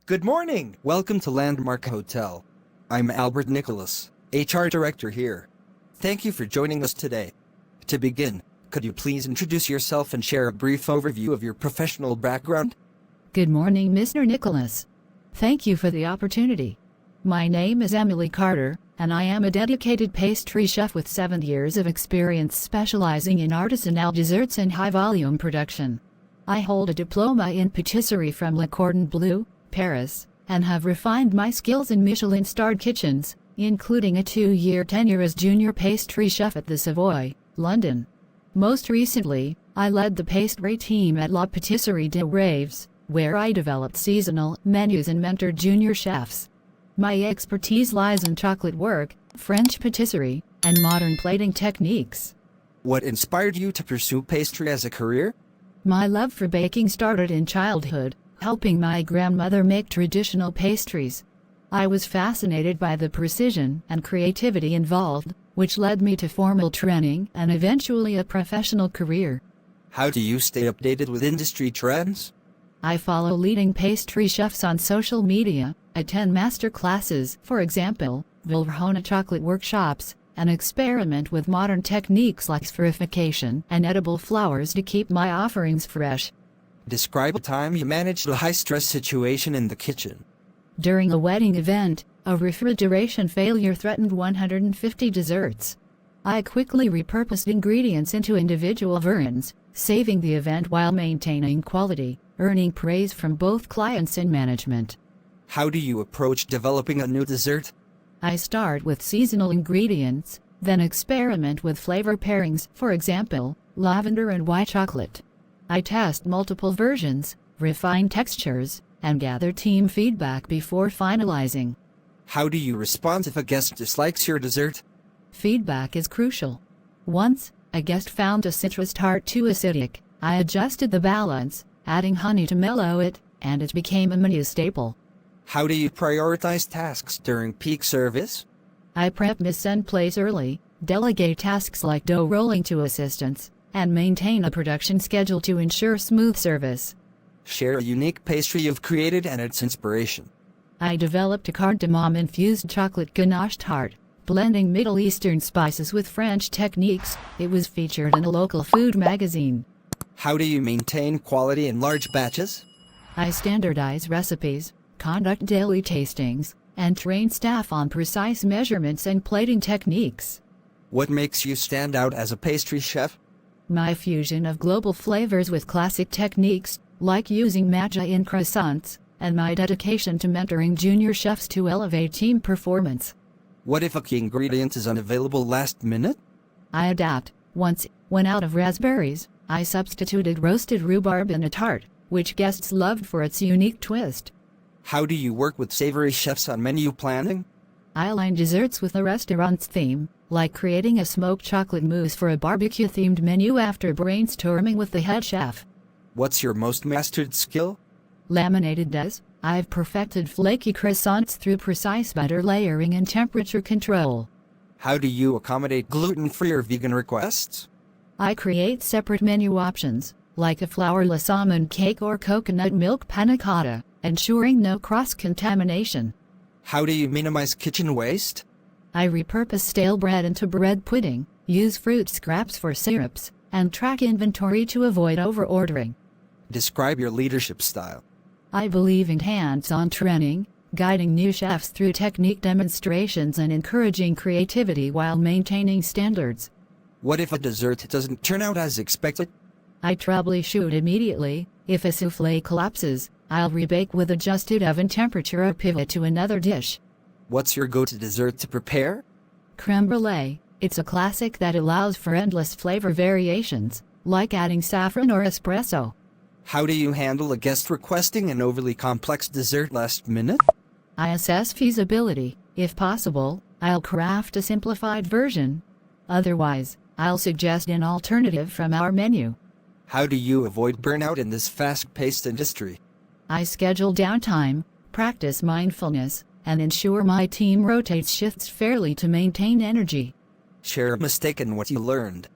Good morning! Welcome to Landmark Hotel. I'm Albert Nicholas, HR Director here. Thank you for joining us today. To begin, could you please introduce yourself and share a brief overview of your professional background? Good morning, Mr. Nicholas. Thank you for the opportunity. My name is Emily Carter, and I am a dedicated pastry chef with 7 years of experience specializing in artisanal desserts and high-volume production. I hold a diploma in patisserie from Le Cordon Bleu, Paris, and have refined my skills in Michelin-starred kitchens, including a 2-year tenure as junior pastry chef at the Savoy, London. Most recently, I led the pastry team at La Pâtisserie des Rêves, where I developed seasonal menus and mentored junior chefs. My expertise lies in chocolate work, French patisserie, and modern plating techniques. What inspired you to pursue pastry as a career? My love for baking started in childhood, helping my grandmother make traditional pastries. I was fascinated by the precision and creativity involved, which led me to formal training and eventually a professional career. How do you stay updated with industry trends? I follow leading pastry chefs on social media, attend master classes, for example, Vilrhona chocolate workshops, and experiment with modern techniques like spherification and edible flowers to keep my offerings fresh. Describe a time you managed a high-stress situation in the kitchen. During a wedding event, a refrigeration failure threatened 150 desserts. I quickly repurposed ingredients into individual versions, saving the event while maintaining quality, earning praise from both clients and management. How do you approach developing a new dessert? I start with seasonal ingredients, then experiment with flavor pairings, for example, lavender and white chocolate. I test multiple versions, refine textures, and gather team feedback before finalizing. How do you respond if a guest dislikes your dessert? Feedback is crucial. Once, a guest found a citrus tart too acidic. I adjusted the balance, adding honey to mellow it, and it became a menu staple. How do you prioritize tasks during peak service? I prep mise en place early, delegate tasks like dough rolling to assistants, and maintain a production schedule to ensure smooth service. Share a unique pastry you've created and its inspiration. I developed a cardamom-infused chocolate ganache tart, blending Middle Eastern spices with French techniques. It was featured in a local food magazine. How do you maintain quality in large batches? I standardize recipes, conduct daily tastings, and train staff on precise measurements and plating techniques. What makes you stand out as a pastry chef? My fusion of global flavors with classic techniques, like using matcha in croissants, and my dedication to mentoring junior chefs to elevate team performance. What if a key ingredient is unavailable last minute? I adapt. Once, when out of raspberries, I substituted roasted rhubarb in a tart, which guests loved for its unique twist. How do you work with savory chefs on menu planning? I align desserts with the restaurant's theme, like creating a smoked chocolate mousse for a barbecue-themed menu after brainstorming with the head chef. What's your most mastered skill? Laminated does. I've perfected flaky croissants through precise butter layering and temperature control. How do you accommodate gluten-free or vegan requests? I create separate menu options, like a flourless almond cake or coconut milk panna cotta, ensuring no cross-contamination. How do you minimize kitchen waste? I repurpose stale bread into bread pudding, use fruit scraps for syrups, and track inventory to avoid over-ordering. Describe your leadership style. I believe in hands-on training, guiding new chefs through technique demonstrations and encouraging creativity while maintaining standards. What if a dessert doesn't turn out as expected? I troubleshoot immediately. If a soufflé collapses, I'll rebake with adjusted oven temperature or pivot to another dish. What's your go-to dessert to prepare? Crème brûlée. It's a classic that allows for endless flavor variations, like adding saffron or espresso. How do you handle a guest requesting an overly complex dessert last minute? I assess feasibility. If possible, I'll craft a simplified version. Otherwise, I'll suggest an alternative from our menu. How do you avoid burnout in this fast-paced industry? I schedule downtime, practice mindfulness, and ensure my team rotates shifts fairly to maintain energy. Share a mistake and what you learned.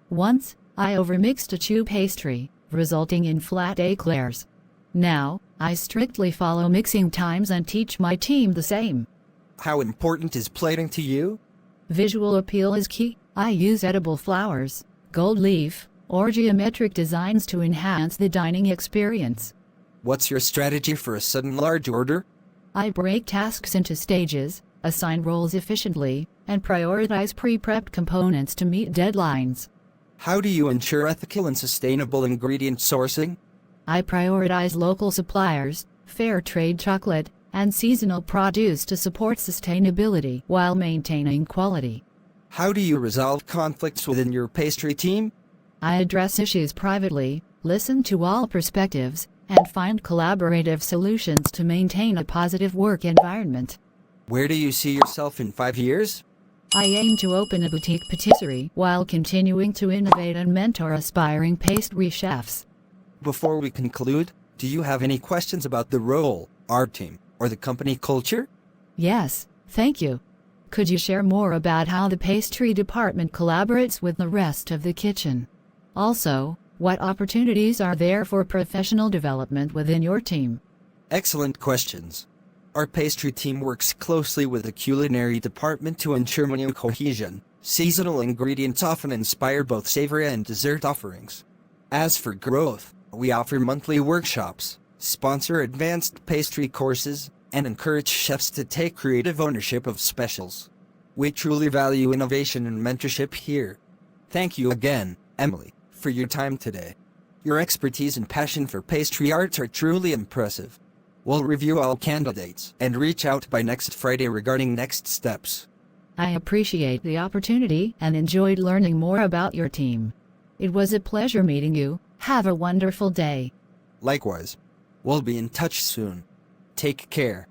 Once, I overmixed a choux pastry, resulting in flat eclairs. Now, I strictly follow mixing times and teach my team the same. How important is plating to you? Visual appeal is key. I use edible flowers, gold leaf, or geometric designs to enhance the dining experience. What's your strategy for a sudden large order? I break tasks into stages, assign roles efficiently, and prioritize pre-prepped components to meet deadlines. How do you ensure ethical and sustainable ingredient sourcing? I prioritize local suppliers, fair trade chocolate, and seasonal produce to support sustainability while maintaining quality. How do you resolve conflicts within your pastry team? I address issues privately, listen to all perspectives, and find collaborative solutions to maintain a positive work environment. Where do you see yourself in 5 years? I aim to open a boutique patisserie while continuing to innovate and mentor aspiring pastry chefs. Before we conclude, do you have any questions about the role, our team, or the company culture? Yes, thank you. Could you share more about how the pastry department collaborates with the rest of the kitchen? Also, what opportunities are there for professional development within your team? Excellent questions. Our pastry team works closely with the culinary department to ensure menu cohesion. Seasonal ingredients often inspire both savory and dessert offerings. As for growth, we offer monthly workshops, sponsor advanced pastry courses, and encourage chefs to take creative ownership of specials. We truly value innovation and mentorship here. Thank you again, Emily, for your time today. Your expertise and passion for pastry arts are truly impressive. We'll review all candidates and reach out by next Friday regarding next steps. I appreciate the opportunity and enjoyed learning more about your team. It was a pleasure meeting you. Have a wonderful day. Likewise. We'll be in touch soon. Take care.